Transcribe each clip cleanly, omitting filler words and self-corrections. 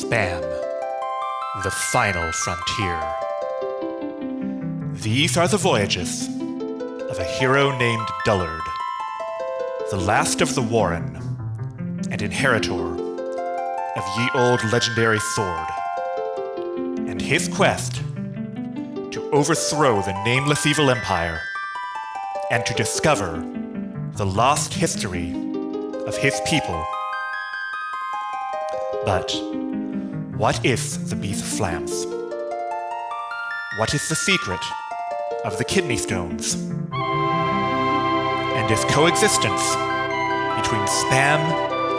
Spam, the final frontier. These are the voyages of a hero named Dullard, the last of the Warren, and inheritor of ye old legendary sword, and his quest to overthrow the nameless evil empire and to discover the lost history of his people. But what is the Beath Flams? What is the secret of the kidney stones? And is coexistence between Spam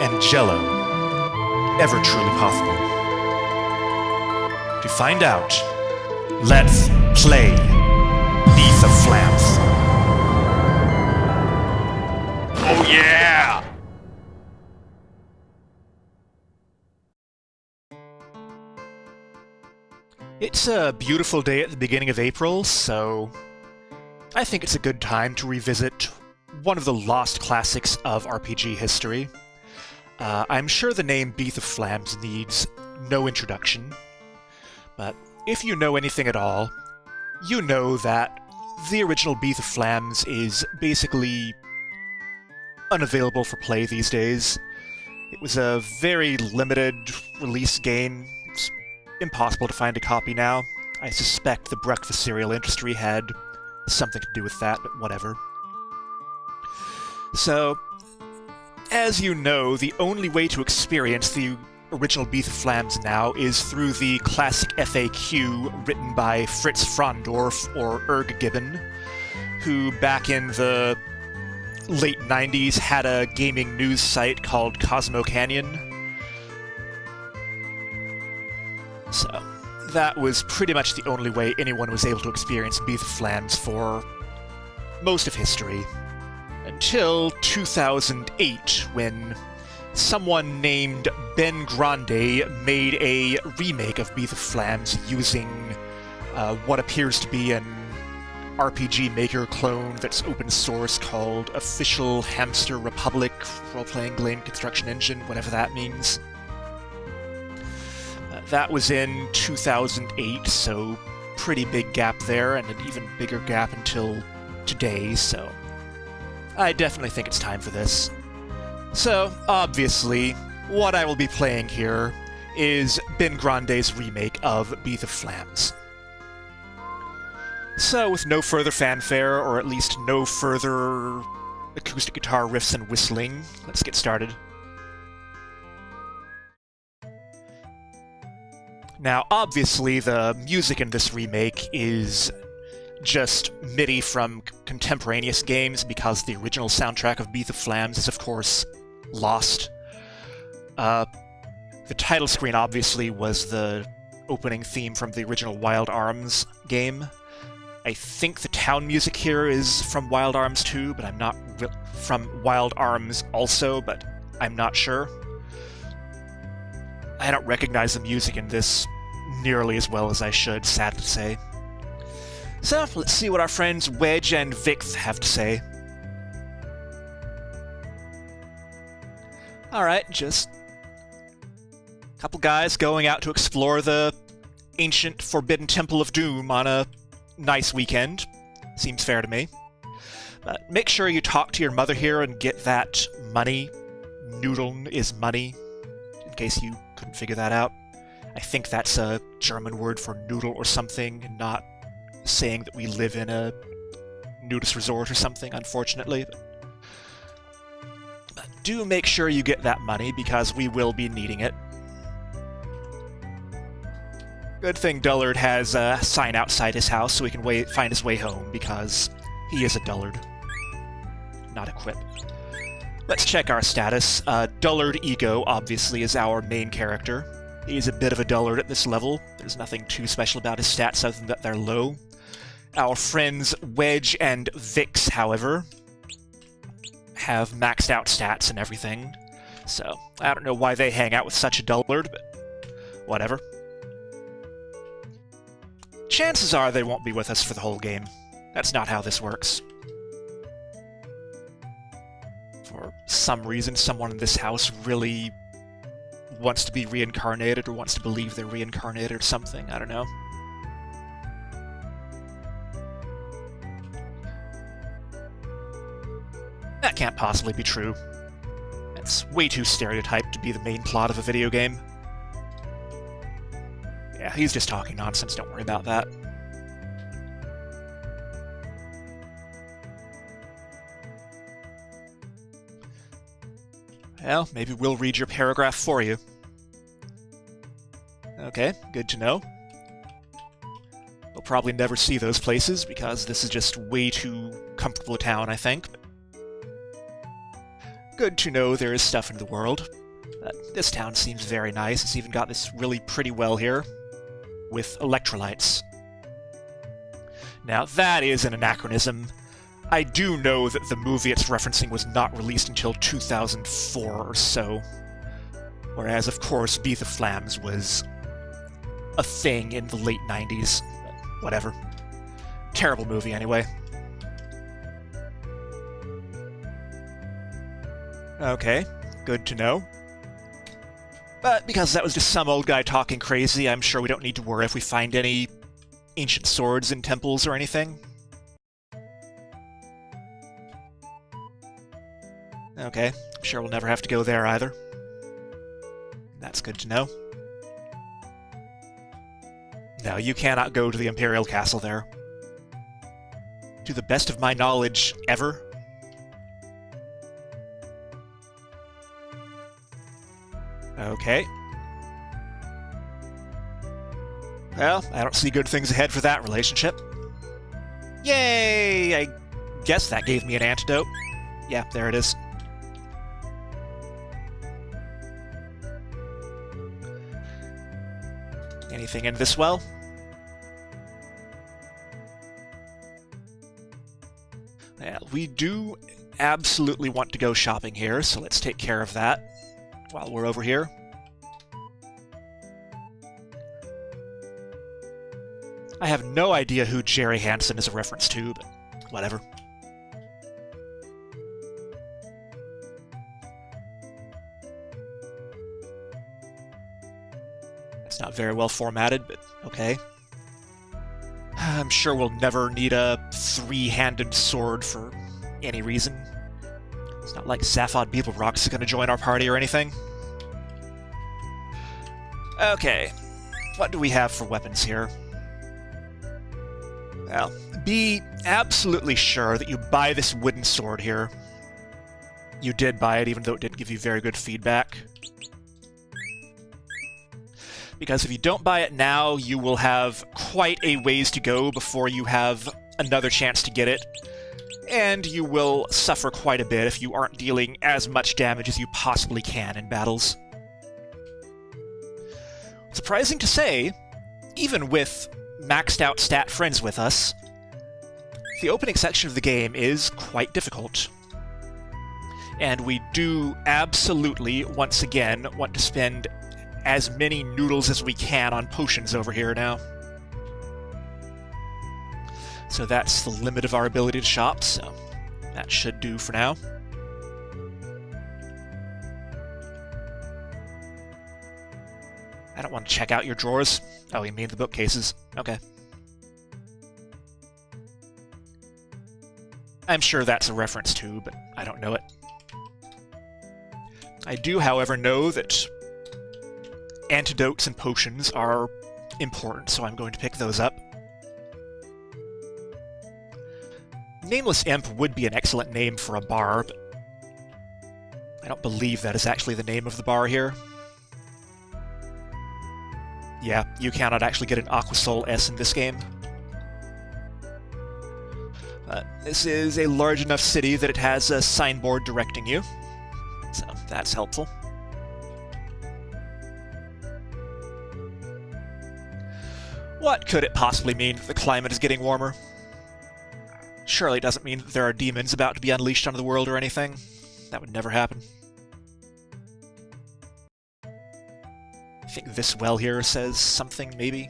and Jello ever truly possible? To find out, let's play Beath of Flams. Oh yeah! It's a beautiful day at the beginning of April, so I think it's a good time to revisit one of the lost classics of RPG history. I'm sure the name Beath of Flams needs no introduction, but if you know anything at all, you know that the original Beath of Flams is basically unavailable for play these days. It was a very limited release game. It's impossible to find a copy now. I suspect the breakfast cereal industry had something to do with that, but whatever. So, as you know, the only way to experience the original Beath of Flams now is through the classic FAQ written by Fritz Frondorf or Erg Gibbon, who back in the late 90s had a gaming news site called Cosmo Canyon. So, that was pretty much the only way anyone was able to experience Beath of Flams for most of history. Until 2008, when someone named Ben Grande made a remake of Beath of Flams using what appears to be an RPG Maker clone that's open source called Official Hamster Republic Role-Playing Game Construction Engine, whatever that means. That was in 2008, so pretty big gap there, and an even bigger gap until today, so I definitely think it's time for this. So, obviously, what I will be playing here is Ben Grande's remake of Beath of Flams. So, with no further fanfare, or at least no further acoustic guitar riffs and whistling, let's get started. Now, obviously, the music in this remake is just MIDI from contemporaneous games, because the original soundtrack of Beath of Flams is, of course, lost. The title screen, obviously, was the opening theme from the original Wild Arms game. I think the town music here is from Wild Arms too, but I'm not from Wild Arms also, but I'm not sure. I don't recognize the music in this nearly as well as I should, sad to say. So, let's see what our friends Wedge and Vix have to say. Alright, just a couple guys going out to explore the ancient Forbidden Temple of Doom on a nice weekend. Seems fair to me. But make sure you talk to your mother here and get that money. Nudeln is money, in case you couldn't figure that out. I think that's a German word for noodle or something, not saying that we live in a nudist resort or something, unfortunately. But do make sure you get that money, because we will be needing it. Good thing Dullard has a sign outside his house so he can find his way home, because he is a Dullard. Not equipped. Let's check our status. Dullard Ego, obviously, is our main character. He's a bit of a dullard at this level. There's nothing too special about his stats other than that they're low. Our friends Wedge and Vix, however, have maxed out stats and everything. So, I don't know why they hang out with such a dullard, but whatever. Chances are they won't be with us for the whole game. That's not how this works. For some reason, someone in this house really wants to be reincarnated or wants to believe they're reincarnated or something. I don't know. That can't possibly be true. It's way too stereotyped to be the main plot of a video game. Yeah, he's just talking nonsense, don't worry about that. Well, maybe we'll read your paragraph for you. Okay, good to know. We'll probably never see those places, because this is just way too comfortable a town, I think. Good to know there is stuff in the world. This town seems very nice. It's even got this really pretty well here, with electrolytes. Now, that is an anachronism. I do know that the movie it's referencing was not released until 2004 or so, whereas, of course, Beath of Flams was a thing in the late 90s. Whatever. Terrible movie, anyway. Okay, good to know. But because that was just some old guy talking crazy, I'm sure we don't need to worry if we find any ancient swords in temples or anything. Okay, I'm sure we'll never have to go there either. That's good to know. No, you cannot go to the Imperial Castle there. To the best of my knowledge, ever. Okay. Well, I don't see good things ahead for that relationship. Yay! I guess that gave me an antidote. Yeah, there it is. Anything in this well? Yeah, we do absolutely want to go shopping here, so let's take care of that while we're over here. I have no idea who Jerry Hansen is a reference to, but whatever. It's not very well formatted, but okay. I'm sure we'll never need a three-handed sword for any reason. It's not like Zaphod Beetlebrox is going to join our party or anything. Okay, what do we have for weapons here? Well, be absolutely sure that you buy this wooden sword here. You did buy it, even though it didn't give you very good feedback. Because if you don't buy it now, you will have quite a ways to go before you have another chance to get it. And you will suffer quite a bit if you aren't dealing as much damage as you possibly can in battles. Surprising to say, even with maxed out stat friends with us, the opening section of the game is quite difficult. And we do absolutely, once again, want to spend as many noodles as we can on potions over here now. So that's the limit of our ability to shop, so that should do for now. I don't want to check out your drawers. Oh, you mean the bookcases. Okay. I'm sure that's a reference to, but I don't know it. I do, however, know that antidotes and potions are important, so I'm going to pick those up. Nameless Imp would be an excellent name for a bar, but I don't believe that is actually the name of the bar here. Yeah, you cannot actually get an Aquasol S in this game. But this is a large enough city that it has a signboard directing you, so that's helpful. What could it possibly mean that the climate is getting warmer? Surely it doesn't mean that there are demons about to be unleashed onto the world or anything. That would never happen. I think this well here says something, maybe?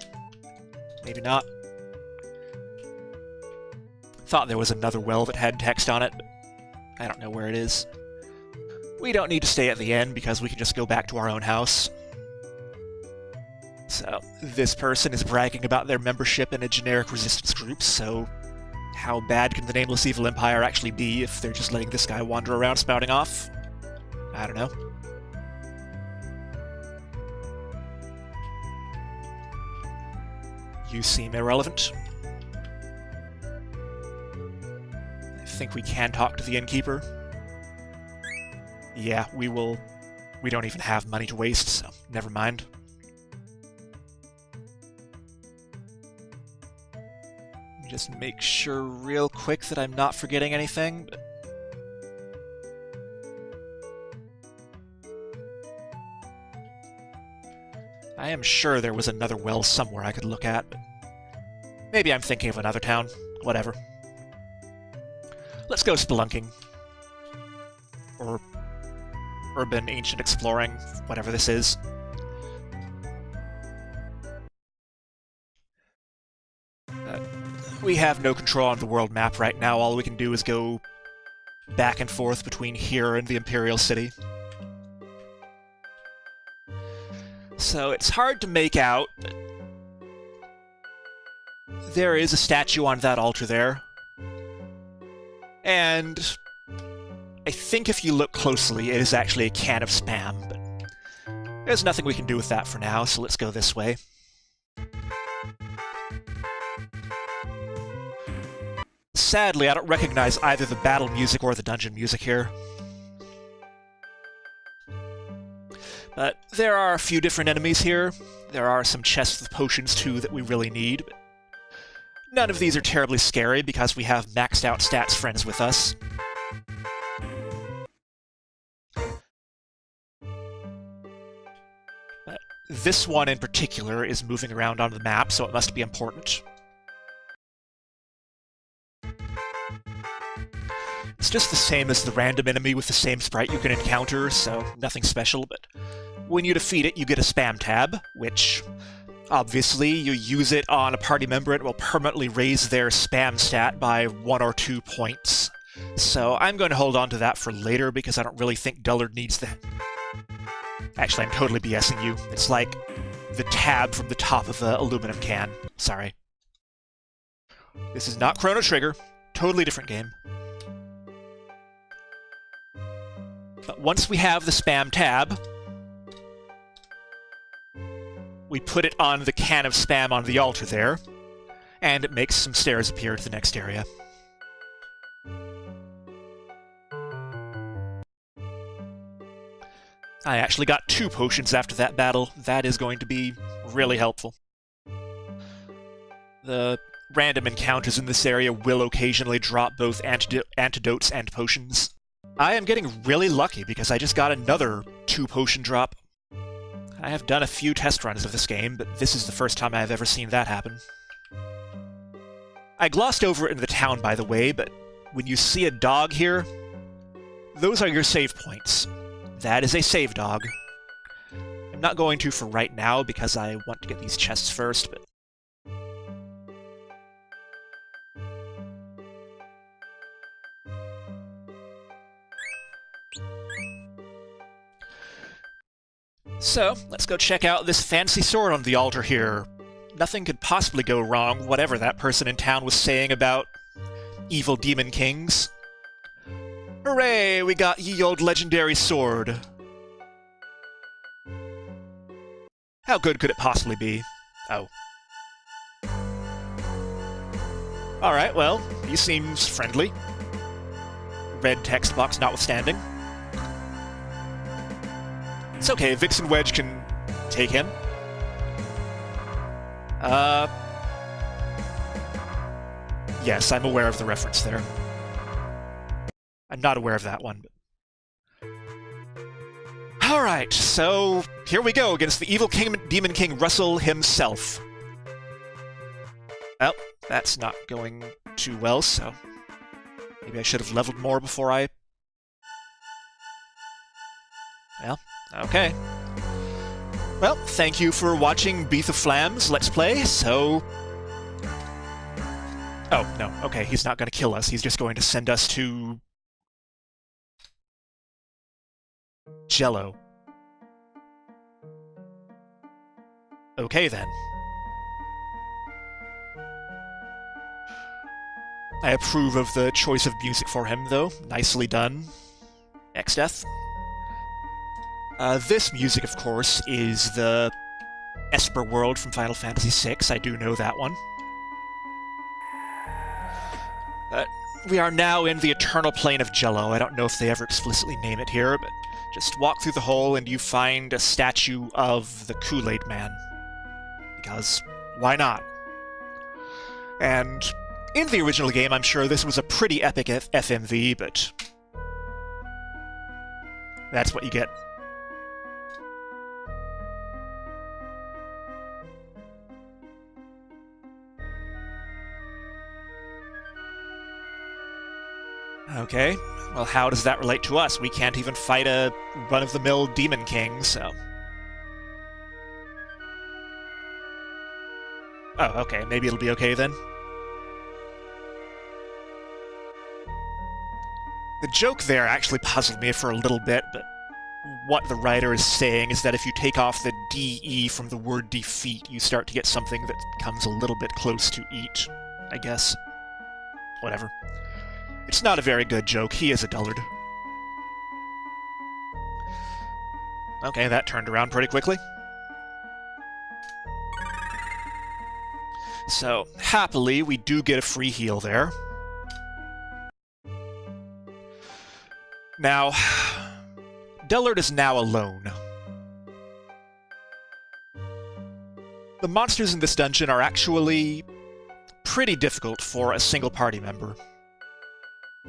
Maybe not. Thought there was another well that had text on it, but I don't know where it is. We don't need to stay at the inn because we can just go back to our own house. So, this person is bragging about their membership in a generic resistance group, so how bad can the Nameless Evil Empire actually be if they're just letting this guy wander around spouting off? I don't know. You seem irrelevant. I think we can talk to the innkeeper. Yeah, we will. We don't even have money to waste, so never mind. Just make sure real quick that I'm not forgetting anything. I am sure there was another well somewhere I could look at, but maybe I'm thinking of another town. Whatever. Let's go spelunking. Or urban ancient exploring, whatever this is. We have no control on the world map right now. All we can do is go back and forth between here and the Imperial City. So it's hard to make out, but there is a statue on that altar there. And I think if you look closely, it is actually a can of Spam, but there's nothing we can do with that for now, so let's go this way. Sadly, I don't recognize either the battle music or the dungeon music here. But there are a few different enemies here. There are some chests with potions, too, that we really need. But none of these are terribly scary because we have maxed out stats friends with us. But this one in particular is moving around on the map, so it must be important. It's just the same as the random enemy with the same sprite you can encounter, so nothing special, but when you defeat it, you get a spam tab, which, obviously, you use it on a party member, it will permanently raise their spam stat by 1 or 2 points. So I'm going to hold on to that for later, because I don't really think Dullard needs that. Actually, I'm totally BSing you. It's like the tab from the top of the aluminum can. Sorry. This is not Chrono Trigger. Totally different game. But once we have the spam tab, we put it on the can of spam on the altar there, and it makes some stairs appear to the next area. I actually got 2 potions after that battle. That is going to be really helpful. The random encounters in this area will occasionally drop both antidotes and potions. I am getting really lucky because I just got another 2 potion drop. I have done a few test runs of this game, but this is the first time I have ever seen that happen. I glossed over it in the town, by the way, but when you see a dog here, those are your save points. That is a save dog. I'm not going to for right now because I want to get these chests first, but so, let's go check out this fancy sword on the altar here. Nothing could possibly go wrong, whatever that person in town was saying about evil demon kings. Hooray! We got ye old legendary sword. How good could it possibly be? Oh. Alright, well, he seems friendly. Red text box notwithstanding. It's okay, Vixen Wedge can take him. Yes, I'm aware of the reference there. I'm not aware of that one. But alright, so here we go against the evil Demon King Russell himself. Well, that's not going too well, so maybe I should have leveled more before I... Well, okay. Well, thank you for watching Beath of Flam's Let's Play, so... Oh, no, okay, he's not going to kill us, he's just going to send us to Jello. Okay, then. I approve of the choice of music for him, though. Nicely done. X-Death. This music, of course, is the Esper world from Final Fantasy VI. I do know that one. We are now in the eternal plane of Jello. I don't know if they ever explicitly name it here, but just walk through the hole and you find a statue of the Kool-Aid Man. Because why not? And in the original game, I'm sure this was a pretty epic FMV, but that's what you get. Okay, well, how does that relate to us? We can't even fight a run-of-the-mill Demon King, so... Oh, okay, maybe it'll be okay then. The joke there actually puzzled me for a little bit, but what the writer is saying is that if you take off the DE from the word defeat, you start to get something that comes a little bit close to eat, I guess. Whatever. It's not a very good joke. He is a dullard. Okay, that turned around pretty quickly. So, happily, we do get a free heal there. Now, Dullard is now alone. The monsters in this dungeon are actually pretty difficult for a single party member.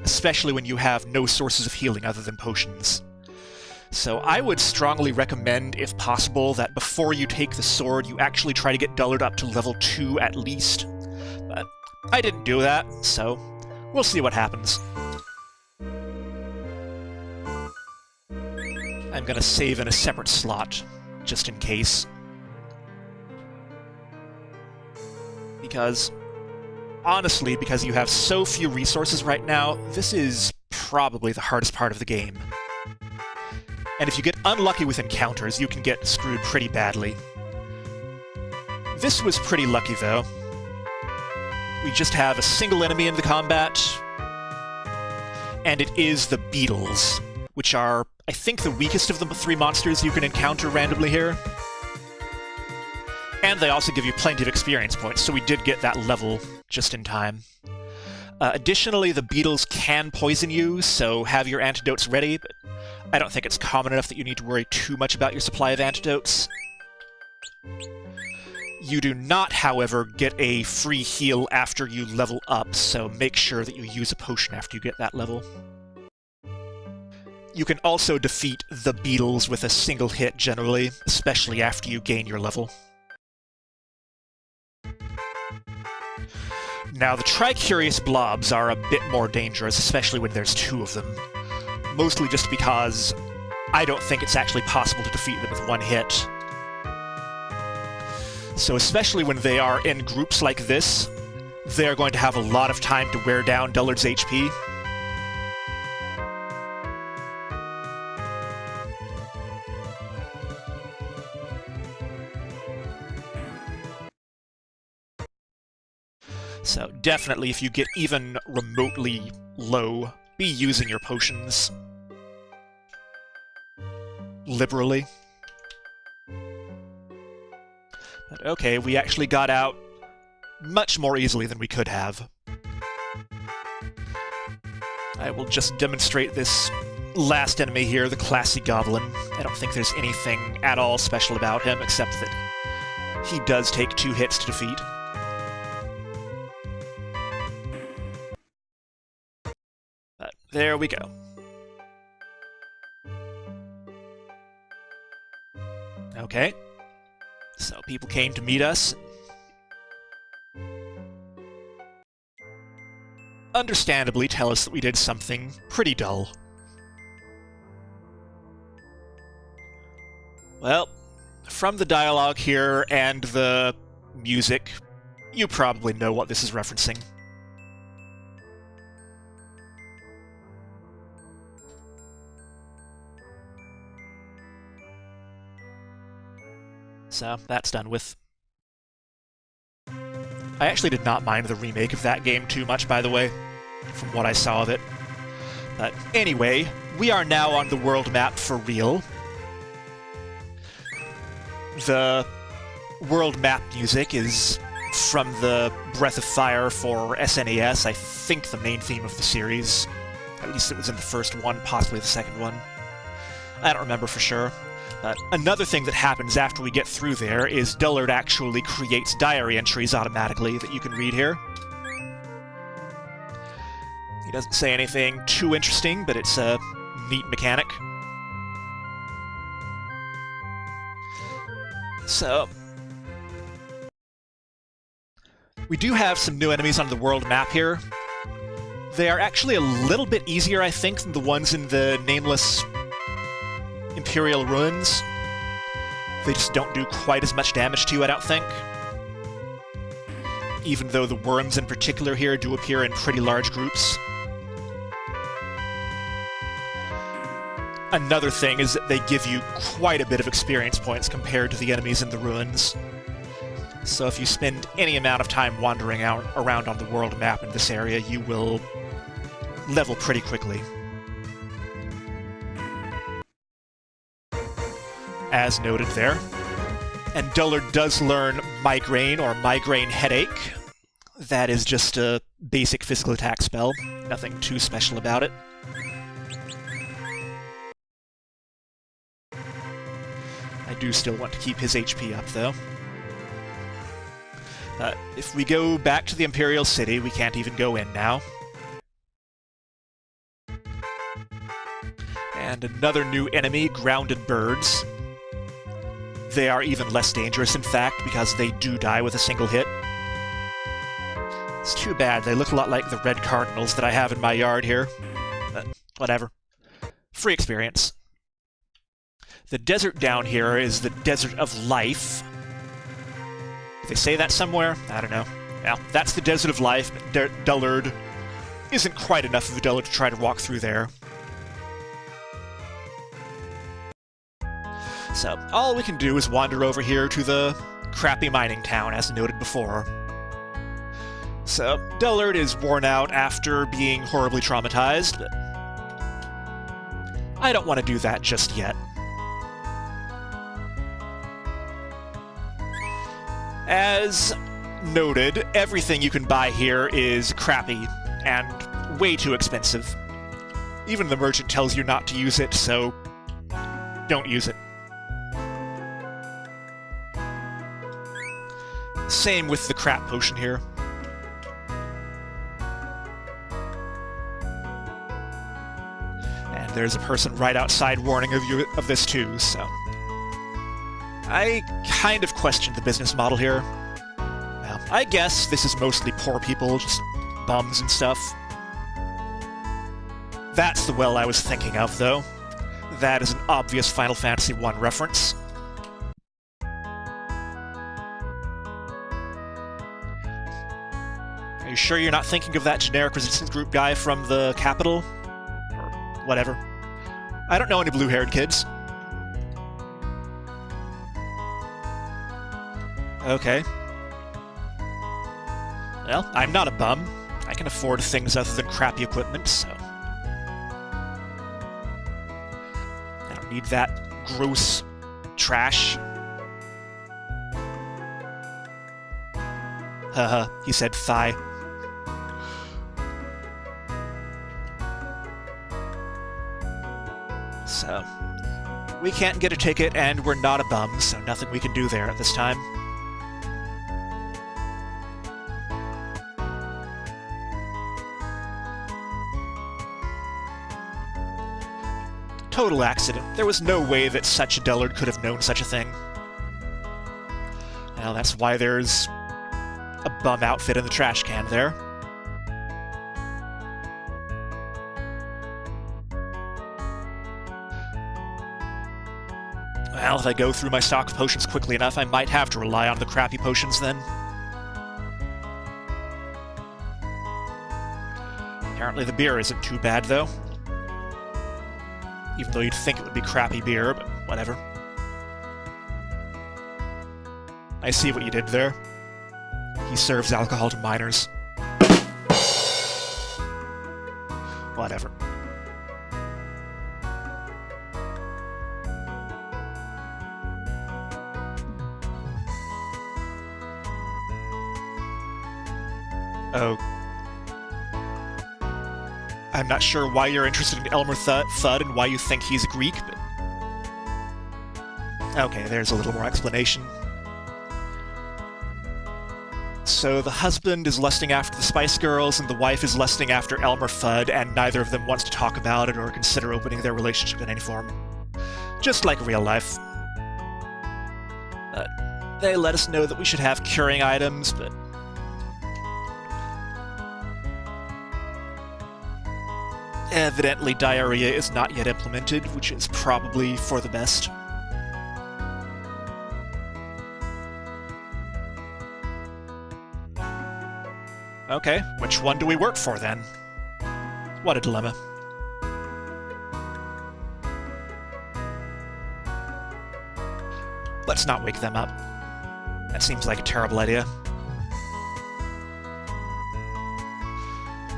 Especially when you have no sources of healing other than potions. So I would strongly recommend, if possible, that before you take the sword, you actually try to get Dullard up to level 2 at least. But I didn't do that, so we'll see what happens. I'm gonna save in a separate slot, just in case. Because... honestly, because you have so few resources right now, this is probably the hardest part of the game. And if you get unlucky with encounters, you can get screwed pretty badly. This was pretty lucky, though. We just have a single enemy in the combat, and it is the beetles, which are, I think, the weakest of the 3 monsters you can encounter randomly here. And they also give you plenty of experience points, so we did get that level just in time. Additionally, the beetles can poison you, so have your antidotes ready, but I don't think it's common enough that you need to worry too much about your supply of antidotes. You do not, however, get a free heal after you level up, so make sure that you use a potion after you get that level. You can also defeat the beetles with a single hit, generally, especially after you gain your level. Now, the Tricurious blobs are a bit more dangerous, especially when there's 2 of them. Mostly just because I don't think it's actually possible to defeat them with 1 hit. So especially when they are in groups like this, they're going to have a lot of time to wear down Dullard's HP. So definitely, if you get even remotely low, be using your potions liberally. But okay, we actually got out much more easily than we could have. I will just demonstrate this last enemy here, the Classy Goblin. I don't think there's anything at all special about him, except that he does take 2 hits to defeat. But there we go. Okay. So people came to meet us. Understandably tell us that we did something pretty dull. Well, from the dialogue here and the music, you probably know what this is referencing. So that's done with. I actually did not mind the remake of that game too much, by the way, from what I saw of it. But anyway, we are now on the world map for real. The world map music is from the Breath of Fire for SNES, I think the main theme of the series. At least it was in the first one, possibly the second one. I don't remember for sure. But another thing that happens after we get through there is Dullard actually creates diary entries automatically that you can read here. He doesn't say anything too interesting, but it's a neat mechanic. So, we do have some new enemies on the world map here. They are actually a little bit easier, I think, than the ones in the Nameless Imperial ruins. They just don't do quite as much damage to you, I don't think. Even though the worms in particular here do appear in pretty large groups. Another thing is that they give you quite a bit of experience points compared to the enemies in the ruins. So if you spend any amount of time wandering around on the world map in this area, you will level pretty quickly. As noted there. And Dullard does learn Migraine or Migraine Headache. That is just a basic physical attack spell. Nothing too special about it. I do still want to keep his HP up, though. If we go back to the Imperial City, we can't even go in now. And another new enemy, Grounded Birds. They are even less dangerous, in fact, because they do die with a single hit. It's too bad. They look a lot like the red cardinals that I have in my yard here. But whatever. Free experience. The desert down here is the Desert of Life. Did they say that somewhere? I don't know. Well, that's the Desert of Life, but Dullard isn't quite enough of a Dullard to try to walk through there. So, all we can do is wander over here to the crappy mining town, as noted before. So, Dullard is worn out after being horribly traumatized, but I don't want to do that just yet. As noted, everything you can buy here is crappy and way too expensive. Even the merchant tells you not to use it, so don't use it. Same with the crap potion here. And there's a person right outside warning you of this too, so... I kind of question the business model here. Well, I guess this is mostly poor people, just bums and stuff. That's the well I was thinking of, though. That is an obvious Final Fantasy I reference. Are you sure you're not thinking of that generic resistance group guy from the capital? Or whatever. I don't know any blue-haired kids. Okay. Well, I'm not a bum. I can afford things other than crappy equipment, so... I don't need that gross trash. Haha, he said thigh. So, we can't get a ticket, and we're not a bum, so nothing we can do there at this time. Total accident. There was no way that such a Dullard could have known such a thing. Well, that's why there's a bum outfit in the trash can there. Well, if I go through my stock of potions quickly enough, I might have to rely on the crappy potions then. Apparently the beer isn't too bad, though. Even though you'd think it would be crappy beer, but whatever. I see what you did there. He serves alcohol to minors. Whatever. Oh. I'm not sure why you're interested in Elmer Fudd and why you think he's Greek, but... Okay, there's a little more explanation. So the husband is lusting after the Spice Girls, and the wife is lusting after Elmer Fudd, and neither of them wants to talk about it or consider opening their relationship in any form. Just like real life. They let us know that we should have curing items, but... Evidently, diarrhea is not yet implemented, which is probably for the best. Okay, which one do we work for, then? What a dilemma. Let's not wake them up. That seems like a terrible idea.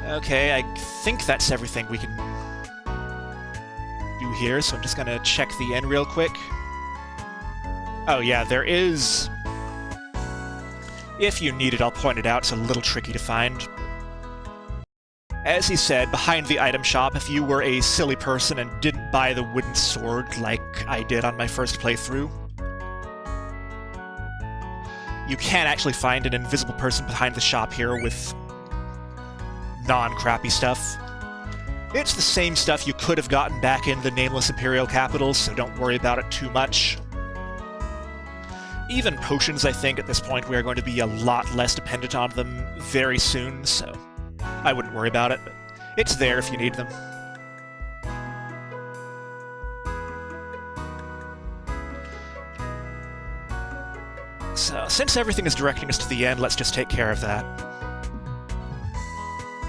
Okay, I think that's everything we can do here, so I'm just gonna check the inn real quick. Oh yeah, there is... If you need it, I'll point it out. It's a little tricky to find. As he said, behind the item shop, if you were a silly person and didn't buy the wooden sword like I did on my first playthrough, you can actually find an invisible person behind the shop here with non-crappy stuff. It's the same stuff you could have gotten back in the Nameless Imperial capital, so don't worry about it too much. Even potions, I think, at this point we are going to be a lot less dependent on them very soon, so I wouldn't worry about it, but it's there if you need them. So, since everything is directing us to the end, let's just take care of that.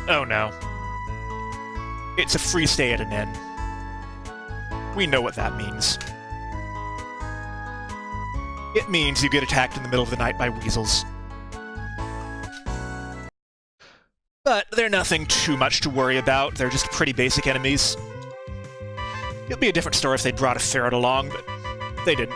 Oh no. It's a free stay at an inn. We know what that means. It means you get attacked in the middle of the night by weasels. But they're nothing too much to worry about, they're just pretty basic enemies. It'd be a different story if they'd brought a ferret along, but they didn't.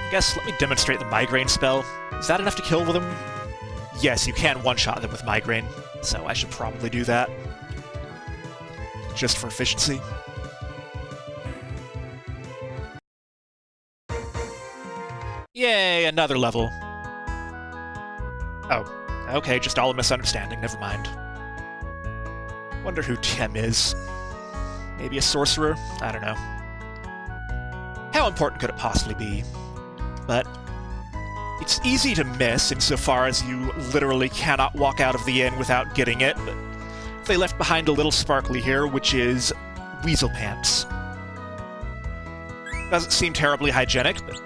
I guess let me demonstrate the migraine spell. Is that enough to kill them? Yes, you can one-shot them with migraine, so I should probably do that. Just for efficiency. Yay, another level. Oh, okay, just all a misunderstanding, never mind. Wonder who Tim is. Maybe a sorcerer? I don't know. How important could it possibly be? But it's easy to miss insofar as you literally cannot walk out of the inn without getting it. But they left behind a little sparkly here, which is weasel pants. Doesn't seem terribly hygienic, but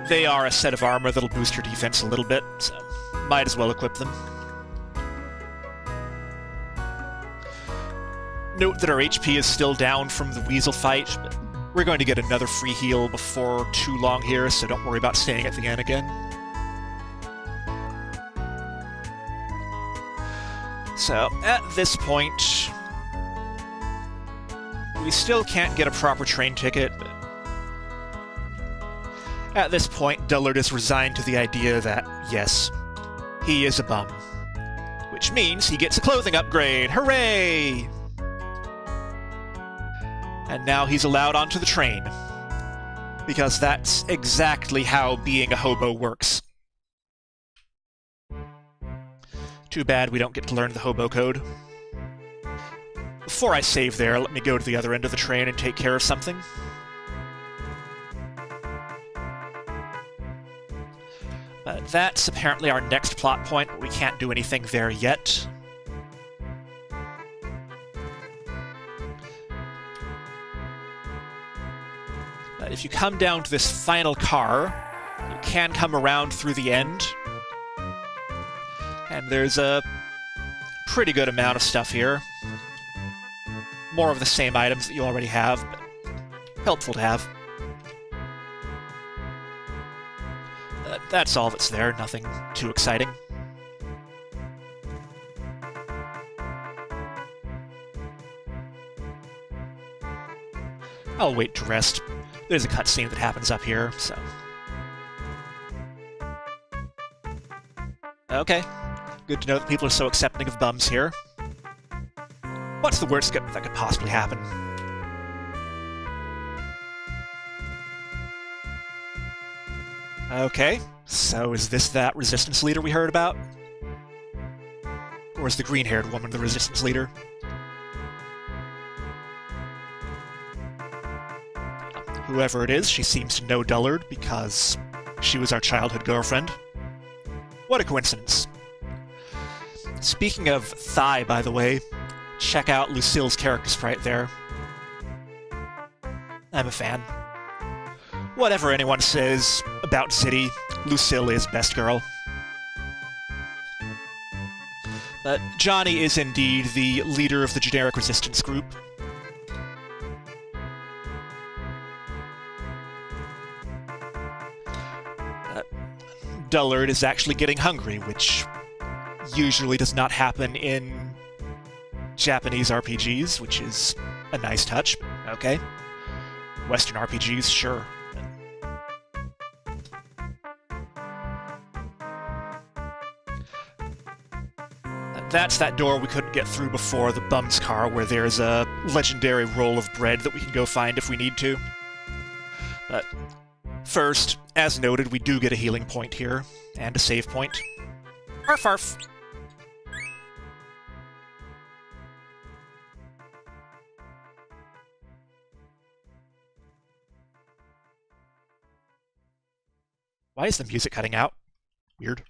they are a set of armor that'll boost your defense a little bit, so might as well equip them. Note that our HP is still down from the weasel fight, but we're going to get another free heal before too long here, so don't worry about staying at the end again. So, at this point, we still can't get a proper train ticket, but at this point, Dullard is resigned to the idea that, yes, he is a bum. Which means he gets a clothing upgrade! Hooray! And now he's allowed onto the train. Because that's exactly how being a hobo works. Too bad we don't get to learn the hobo code. Before I save there, let me go to the other end of the train and take care of something. But that's apparently our next plot point, but we can't do anything there yet. But if you come down to this final car, you can come around through the end. And there's a pretty good amount of stuff here. More of the same items that you already have, but helpful to have. That's all that's there, nothing too exciting. I'll wait to rest. There's a cutscene that happens up here, so... Okay. Good to know that people are so accepting of bums here. What's the worst that could possibly happen? Okay, so is this that resistance leader we heard about? Or is the green-haired woman the resistance leader? Whoever it is, she seems to know Dullard because she was our childhood girlfriend. What a coincidence. Speaking of thigh, by the way, check out Lucille's character sprite there. I'm a fan. Whatever anyone says about City, Lucille is best girl. But Johnny is indeed the leader of the generic resistance group. Dullard is actually getting hungry, which usually does not happen in Japanese RPGs, which is a nice touch, but okay. Western RPGs, sure. That's that door we couldn't get through before, the bum's car, where there's a legendary roll of bread that we can go find if we need to. But first, as noted, we do get a healing point here, and a save point. Arf arf! Why is the music cutting out? Weird.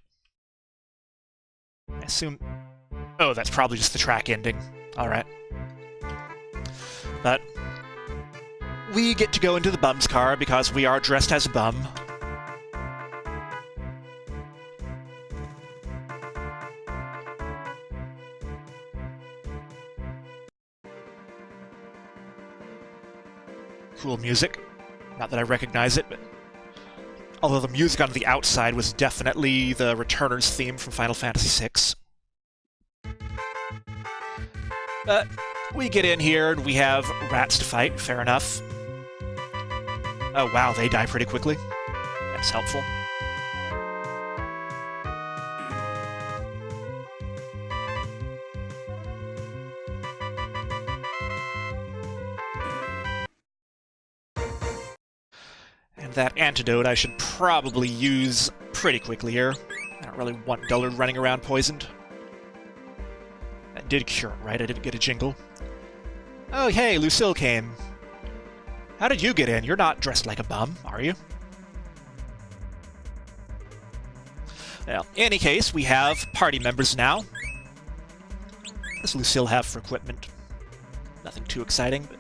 I assume... Oh, that's probably just the track ending. Alright. But we get to go into the bum's car because we are dressed as a bum. Cool music. Not that I recognize it, but... Although the music on the outside was definitely the Returner's theme from Final Fantasy VI. But we get in here and we have rats to fight, fair enough. Oh wow, they die pretty quickly. That's helpful. And that antidote I should probably use pretty quickly here. I don't really want Dullard running around poisoned. That did cure it, right? I didn't get a jingle. Oh, hey, Lucille came. How did you get in? You're not dressed like a bum, are you? Well, in any case, we have party members now. What does Lucille have for equipment? Nothing too exciting, but...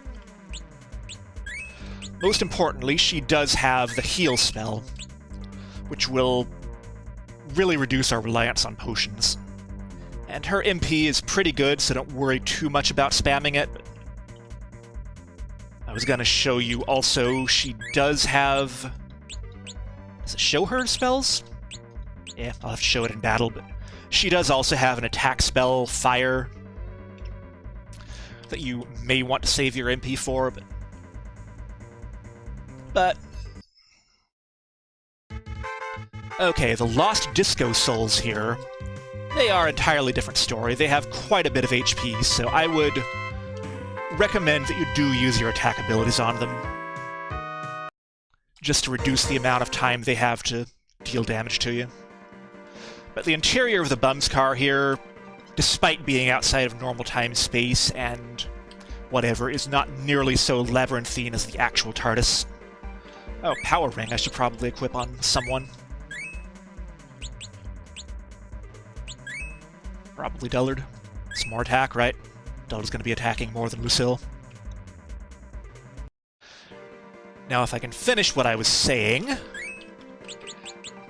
Most importantly, she does have the heal spell, which will really reduce our reliance on potions. And her MP is pretty good, so don't worry too much about spamming it. But I was gonna show you also, she does have... Does it show her spells? Yeah, I'll have to show it in battle, but she does also have an attack spell, Fire, that you may want to save your MP for, but... Okay, the Lost Disco Souls here. They are an entirely different story. They have quite a bit of HP, so I would recommend that you do use your attack abilities on them, just to reduce the amount of time they have to deal damage to you. But the interior of the bum's car here, despite being outside of normal time-space and whatever, is not nearly so labyrinthine as the actual TARDIS. Oh, Power Ring I should probably equip on someone. Probably Dullard. Some more attack, right? Dullard's going to be attacking more than Lucille. Now, if I can finish what I was saying...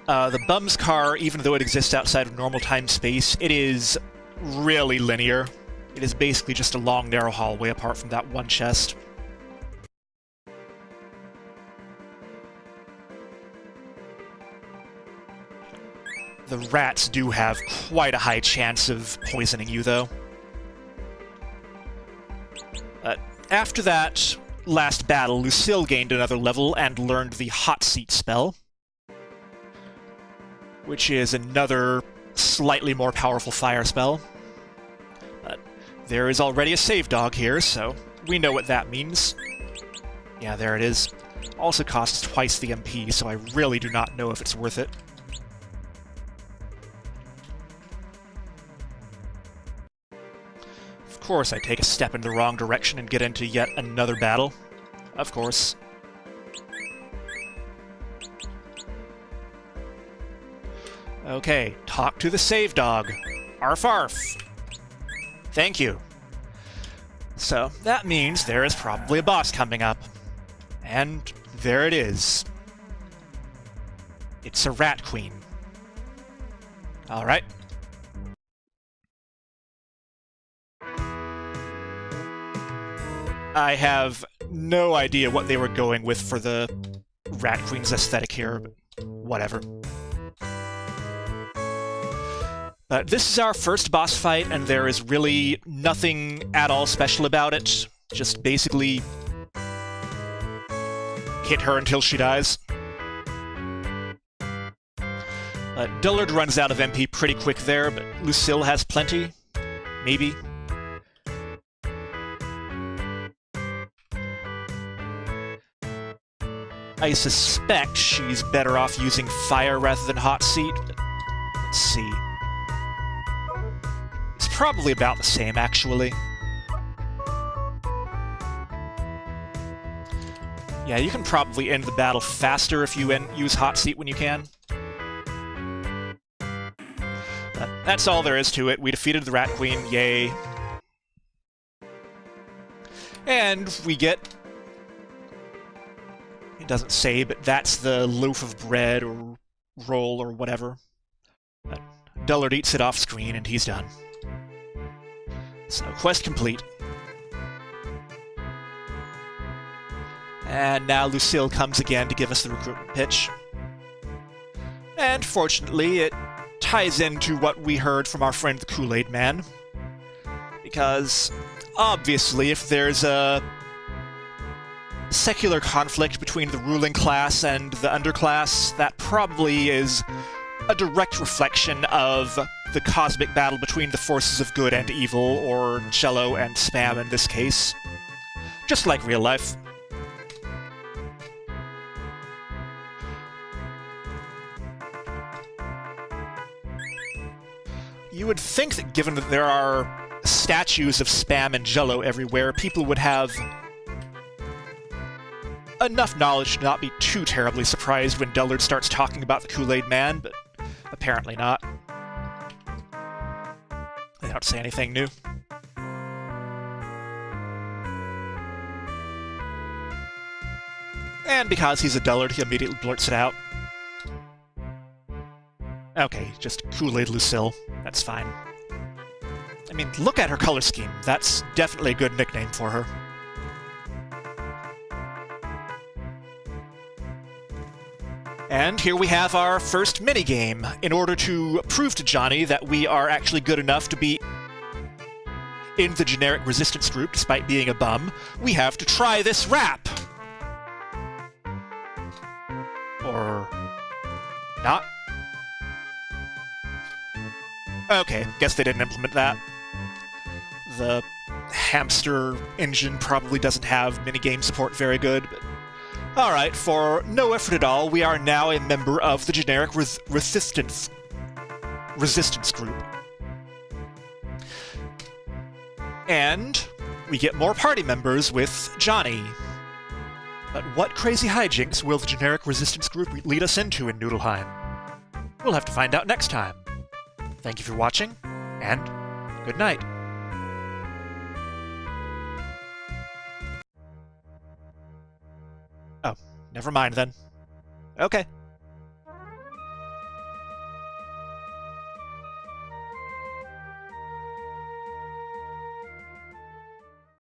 The Bum's car, even though it exists outside of normal time-space, it is really linear. It is basically just a long, narrow hallway apart from that one chest. The rats do have quite a high chance of poisoning you, though. After that last battle, Lucille gained another level and learned the Hot Seat spell, which is another slightly more powerful fire spell. But there is already a save dog here, so we know what that means. Yeah, there it is. Also costs twice the MP, so I really do not know if it's worth it. Of course, I take a step in the wrong direction and get into yet another battle. Of course. Okay, talk to the save dog. Arf arf. Thank you. So, that means there is probably a boss coming up. And there it is. It's a rat queen. Alright. I have no idea what they were going with for the Rat Queen's aesthetic here, but whatever. But this is our first boss fight, and there is really nothing at all special about it. Just basically hit her until she dies. Dullard runs out of MP pretty quick there, but Lucille has plenty. Maybe. I suspect she's better off using fire rather than hot seat. Let's see. It's probably about the same, actually. Yeah, you can probably end the battle faster if you use hot seat when you can. But that's all there is to it. We defeated the Rat Queen, yay. And we get... It doesn't say, but that's the loaf of bread or roll or whatever. But Dullard eats it off screen and he's done. So, quest complete. And now Lucille comes again to give us the recruitment pitch. And fortunately, it ties into what we heard from our friend the Kool-Aid Man. Because, obviously, if there's a secular conflict between the ruling class and the underclass, that probably is a direct reflection of the cosmic battle between the forces of good and evil, or Jello and Spam in this case. Just like real life. You would think that given that there are statues of Spam and Jello everywhere, people would have enough knowledge to not be too terribly surprised when Dullard starts talking about the Kool-Aid Man, but apparently not. They don't say anything new. And because he's a Dullard, he immediately blurts it out. Okay, just Kool-Aid Lucille. That's fine. I mean, look at her color scheme. That's definitely a good nickname for her. And here we have our first minigame. In order to prove to Johnny that we are actually good enough to be in the generic resistance group, despite being a bum, we have to try this rap! Or... not? Okay, guess they didn't implement that. The hamster engine probably doesn't have minigame support very good, but... Alright, for no effort at all, we are now a member of the generic resistance group. And we get more party members with Johnny. But what crazy hijinks will the generic resistance group lead us into in Noodleheim? We'll have to find out next time. Thank you for watching, and good night. Oh, never mind then. Okay.